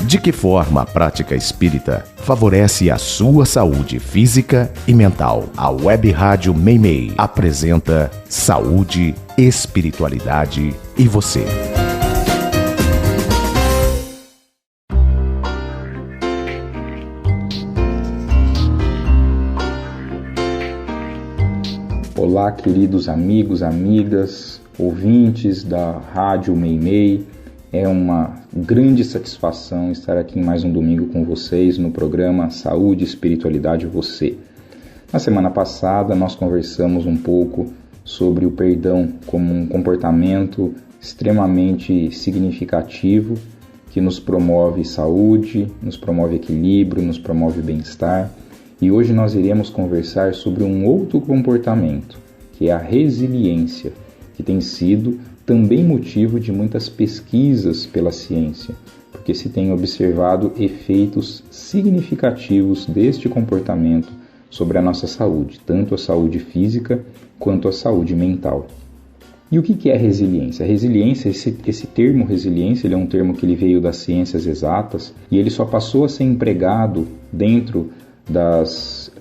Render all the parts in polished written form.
De que forma a prática espírita favorece a sua saúde física e mental? A Web Rádio Meimei apresenta Saúde, Espiritualidade e Você. Olá, queridos amigos, amigas, ouvintes da Rádio Meimei. É uma grande satisfação estar aqui em mais um domingo com vocês no programa Saúde, Espiritualidade e Você. Na semana passada nós conversamos um pouco sobre o perdão como um comportamento extremamente significativo que nos promove saúde, nos promove equilíbrio, nos promove bem-estar. E hoje nós iremos conversar sobre um outro comportamento, que é a resiliência, que tem sido também motivo de muitas pesquisas pela ciência, porque se tem observado efeitos significativos deste comportamento sobre a nossa saúde, tanto a saúde física quanto a saúde mental. E o que é resiliência? A resiliência, esse termo resiliência, ele é um termo que ele veio das ciências exatas e ele só passou a ser empregado dentro das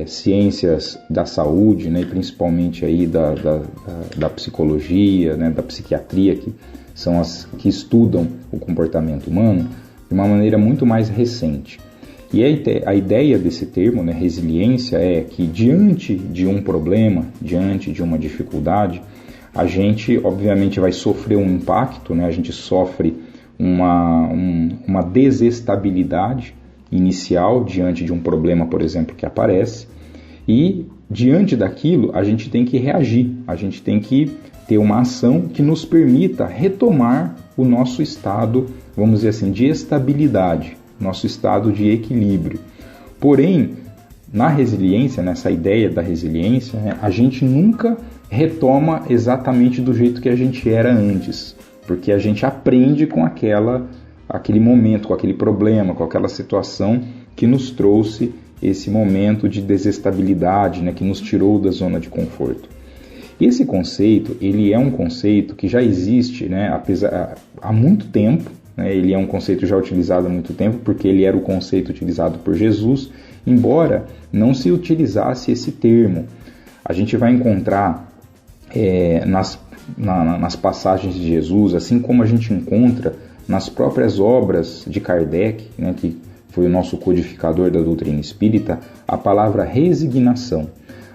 ciências da saúde, né, principalmente aí da psicologia, né, da psiquiatria, que são as que estudam o comportamento humano, de uma maneira muito mais recente. E a ideia desse termo, né, resiliência, é que diante de um problema, diante de uma dificuldade, a gente obviamente vai sofrer um impacto, né, a gente sofre uma desestabilidade inicial diante de um problema, por exemplo, que aparece, e diante daquilo a gente tem que reagir, a gente tem que ter uma ação que nos permita retomar o nosso estado, vamos dizer assim, de estabilidade, nosso estado de equilíbrio. Porém, na resiliência, nessa ideia da resiliência, né, a gente nunca retoma exatamente do jeito que a gente era antes, porque a gente aprende com aquele momento, com aquele problema, com aquela situação que nos trouxe esse momento de desestabilidade, né, que nos tirou da zona de conforto. Esse conceito, ele é um conceito que já existe, né, há muito tempo, né, ele é um conceito já utilizado há muito tempo, porque ele era o conceito utilizado por Jesus, embora não se utilizasse esse termo. A gente vai encontrar nas passagens de Jesus, assim como a gente encontra nas próprias obras de Kardec, né, que foi o nosso codificador da doutrina espírita, a palavra resignação.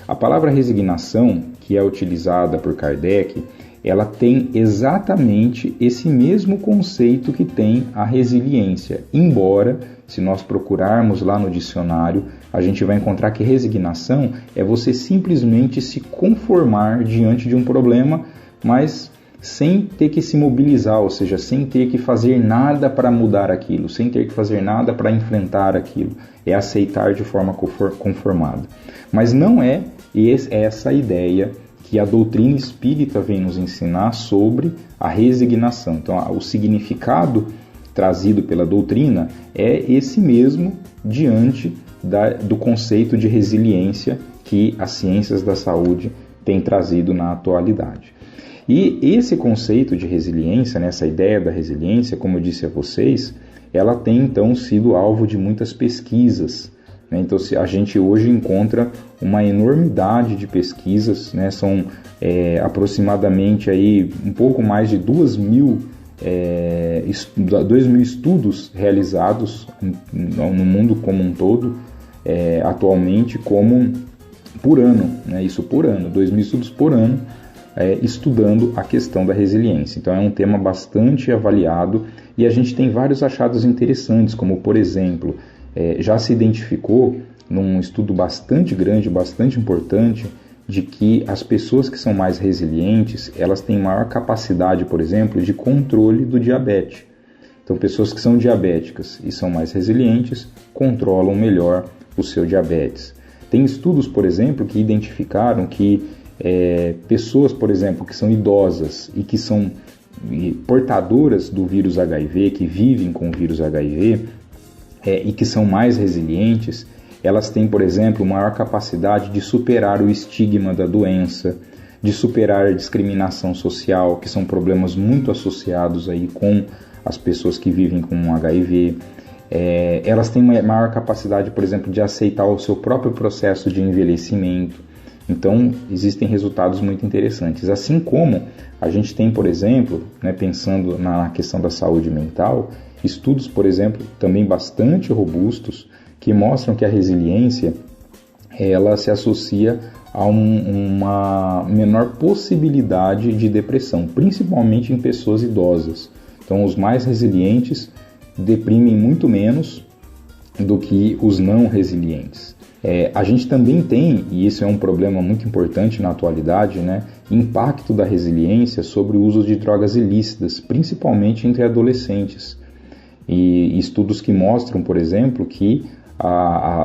A palavra resignação, que é utilizada por Kardec, ela tem exatamente esse mesmo conceito que tem a resiliência, embora, se nós procurarmos lá no dicionário, a gente vai encontrar que resignação é você simplesmente se conformar diante de um problema, mas sem ter que se mobilizar, ou seja, sem ter que fazer nada para mudar aquilo, sem ter que fazer nada para enfrentar aquilo. É aceitar de forma conformada. Mas não é essa a ideia que a doutrina espírita vem nos ensinar sobre a resignação. Então, o significado trazido pela doutrina é esse mesmo diante do conceito de resiliência que as ciências da saúde têm trazido na atualidade. E esse conceito de resiliência, né, essa ideia da resiliência, como eu disse a vocês, ela tem então sido alvo de muitas pesquisas, né? Então a gente hoje encontra uma enormidade de pesquisas, né? São aproximadamente aí, um pouco mais de 2.000 estudos realizados no mundo como um todo, atualmente, como por ano, né? Isso por ano, 2.000 estudos por ano, estudando a questão da resiliência. Então é um tema bastante avaliado e a gente tem vários achados interessantes, como por exemplo, já se identificou num estudo bastante grande, bastante importante, de que as pessoas que são mais resilientes, elas têm maior capacidade, por exemplo, de controle do diabetes. Então pessoas que são diabéticas e são mais resilientes controlam melhor o seu diabetes. Tem estudos, por exemplo, que identificaram que pessoas, por exemplo, que são idosas e que são portadoras do vírus HIV, que vivem com o vírus HIV e que são mais resilientes, elas têm, por exemplo, maior capacidade de superar o estigma da doença, de superar a discriminação social, que são problemas muito associados aí com as pessoas que vivem com HIV. Elas têm uma maior capacidade, por exemplo, de aceitar o seu próprio processo de envelhecimento. Então, existem resultados muito interessantes. Assim como a gente tem, por exemplo, né, pensando na questão da saúde mental, estudos, por exemplo, também bastante robustos, que mostram que a resiliência ela se associa a uma menor possibilidade de depressão, principalmente em pessoas idosas. Então, os mais resilientes deprimem muito menos do que os não resilientes. A gente também tem, e isso é um problema muito importante na atualidade, né, impacto da resiliência sobre o uso de drogas ilícitas, principalmente entre adolescentes. E estudos que mostram, por exemplo, que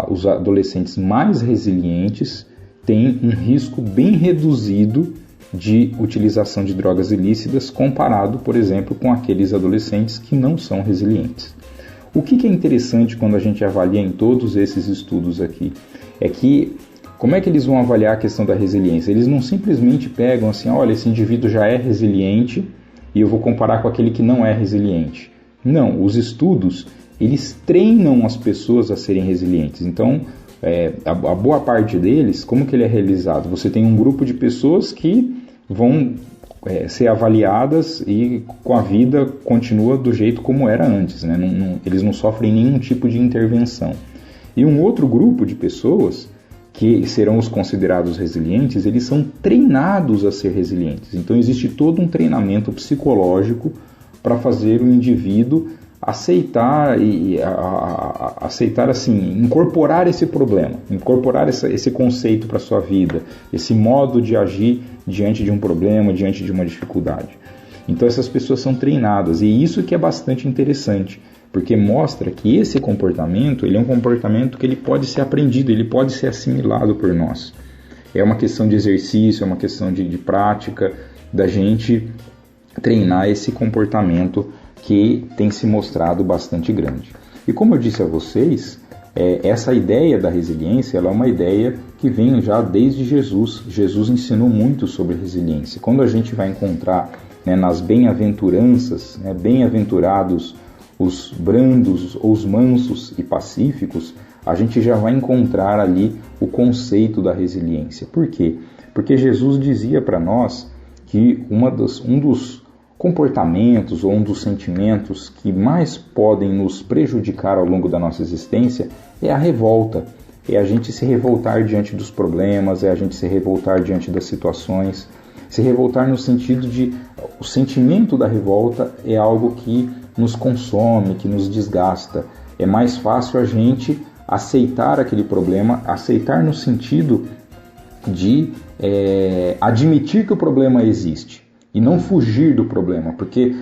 os adolescentes mais resilientes têm um risco bem reduzido de utilização de drogas ilícitas comparado, por exemplo, com aqueles adolescentes que não são resilientes. O que é interessante quando a gente avalia em todos esses estudos aqui é que, como é que eles vão avaliar a questão da resiliência? Eles não simplesmente pegam assim, olha, esse indivíduo já é resiliente e eu vou comparar com aquele que não é resiliente. Não, os estudos, eles treinam as pessoas a serem resilientes. Então, a boa parte deles, como que ele é realizado? Você tem um grupo de pessoas que vão ser avaliadas e com a vida continua do jeito como era antes, né? Eles não sofrem nenhum tipo de intervenção. E um outro grupo de pessoas, que serão os considerados resilientes, eles são treinados a ser resilientes. Então existe todo um treinamento psicológico para fazer o indivíduo aceitar aceitar assim, incorporar esse problema, incorporar esse conceito para a sua vida, esse modo de agir diante de um problema, diante de uma dificuldade. Então essas pessoas são treinadas, e isso que é bastante interessante, porque mostra que esse comportamento, ele é um comportamento que ele pode ser aprendido, ele pode ser assimilado por nós. É uma questão de exercício, é uma questão de prática, da gente treinar esse comportamento que tem se mostrado bastante grande. E como eu disse a vocês, essa ideia da resiliência ela é uma ideia que vem já desde Jesus. Jesus ensinou muito sobre resiliência. Quando a gente vai encontrar, né, nas bem-aventuranças, né, bem-aventurados os brandos, ou os mansos e pacíficos, a gente já vai encontrar ali o conceito da resiliência. Por quê? Porque Jesus dizia para nós que um dos comportamentos ou um dos sentimentos que mais podem nos prejudicar ao longo da nossa existência é a revolta. É a gente se revoltar diante dos problemas, é a gente se revoltar diante das situações. Se revoltar no sentido de o sentimento da revolta é algo que nos consome, que nos desgasta. É mais fácil a gente aceitar aquele problema, aceitar no sentido de admitir que o problema existe e não fugir do problema, porque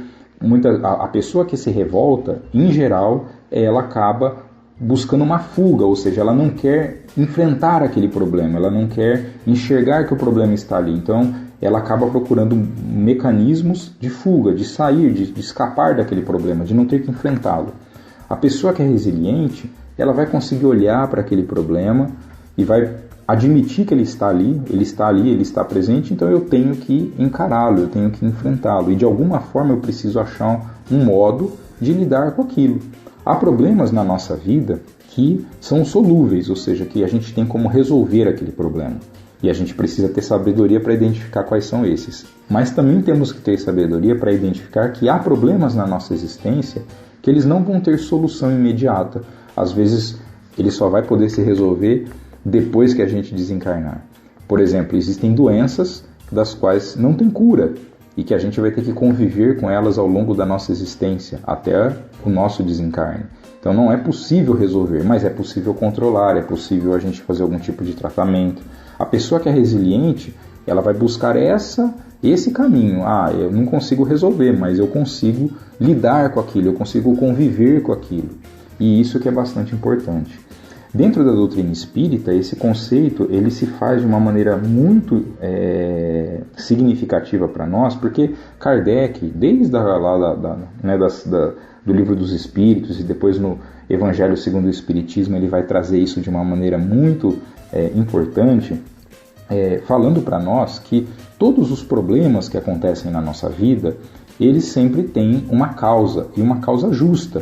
a pessoa que se revolta, em geral, ela acaba buscando uma fuga, ou seja, ela não quer enfrentar aquele problema, ela não quer enxergar que o problema está ali, então ela acaba procurando mecanismos de fuga, de sair, de escapar daquele problema, de não ter que enfrentá-lo. A pessoa que é resiliente, ela vai conseguir olhar para aquele problema e vai admitir que ele está ali, ele está presente, então eu tenho que encará-lo, eu tenho que enfrentá-lo. E de alguma forma eu preciso achar um modo de lidar com aquilo. Há problemas na nossa vida que são solúveis, ou seja, que a gente tem como resolver aquele problema. E a gente precisa ter sabedoria para identificar quais são esses. Mas também temos que ter sabedoria para identificar que há problemas na nossa existência que eles não vão ter solução imediata. Às vezes ele só vai poder se resolver depois que a gente desencarnar. Por exemplo, existem doenças das quais não tem cura e que a gente vai ter que conviver com elas ao longo da nossa existência, até o nosso desencarne. Então não é possível resolver, mas é possível controlar, é possível a gente fazer algum tipo de tratamento. A pessoa que é resiliente, ela vai buscar esse caminho. Eu não consigo resolver, mas eu consigo lidar com aquilo, eu consigo conviver com aquilo. E isso que é bastante importante. Dentro da doutrina espírita, esse conceito ele se faz de uma maneira muito significativa para nós, porque Kardec, desde do Livro dos Espíritos e depois no Evangelho segundo o Espiritismo, ele vai trazer isso de uma maneira muito importante, falando para nós que todos os problemas que acontecem na nossa vida, ele sempre tem uma causa, e uma causa justa.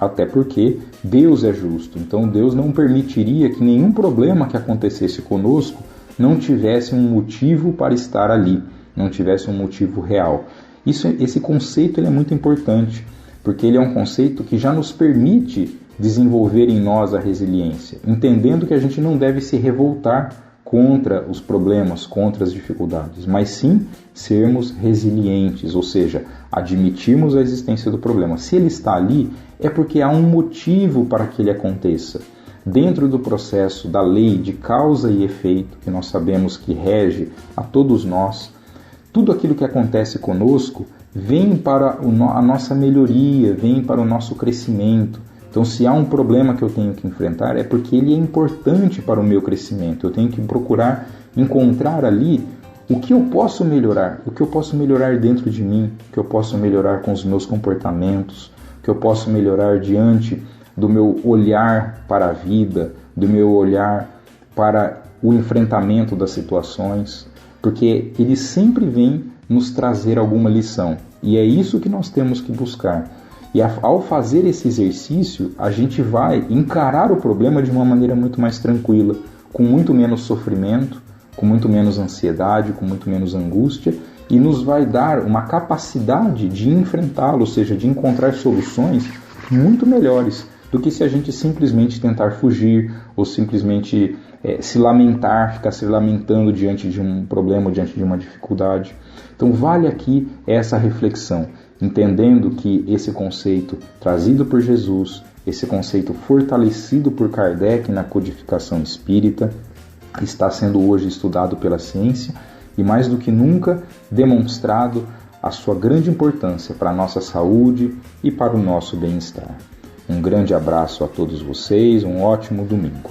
Até porque Deus é justo. Então Deus não permitiria que nenhum problema que acontecesse conosco não tivesse um motivo para estar ali, não tivesse um motivo real. Esse conceito ele é muito importante, porque ele é um conceito que já nos permite desenvolver em nós a resiliência, entendendo que a gente não deve se revoltar contra os problemas, contra as dificuldades, mas sim sermos resilientes, ou seja, admitirmos a existência do problema. Se ele está ali, é porque há um motivo para que ele aconteça. Dentro do processo da lei de causa e efeito, que nós sabemos que rege a todos nós, tudo aquilo que acontece conosco vem para a nossa melhoria, vem para o nosso crescimento. Então, se há um problema que eu tenho que enfrentar, é porque ele é importante para o meu crescimento. Eu tenho que procurar encontrar ali o que eu posso melhorar, o que eu posso melhorar dentro de mim, o que eu posso melhorar com os meus comportamentos, o que eu posso melhorar diante do meu olhar para a vida, do meu olhar para o enfrentamento das situações, porque ele sempre vem nos trazer alguma lição. E é isso que nós temos que buscar. E ao fazer esse exercício, a gente vai encarar o problema de uma maneira muito mais tranquila, com muito menos sofrimento, com muito menos ansiedade, com muito menos angústia, e nos vai dar uma capacidade de enfrentá-lo, ou seja, de encontrar soluções muito melhores do que se a gente simplesmente tentar fugir ou simplesmente se lamentar, ficar se lamentando diante de um problema, diante de uma dificuldade. Então vale aqui essa reflexão, entendendo que esse conceito trazido por Jesus, esse conceito fortalecido por Kardec na codificação espírita, está sendo hoje estudado pela ciência e mais do que nunca demonstrado a sua grande importância para a nossa saúde e para o nosso bem-estar. Um grande abraço a todos vocês, um ótimo domingo.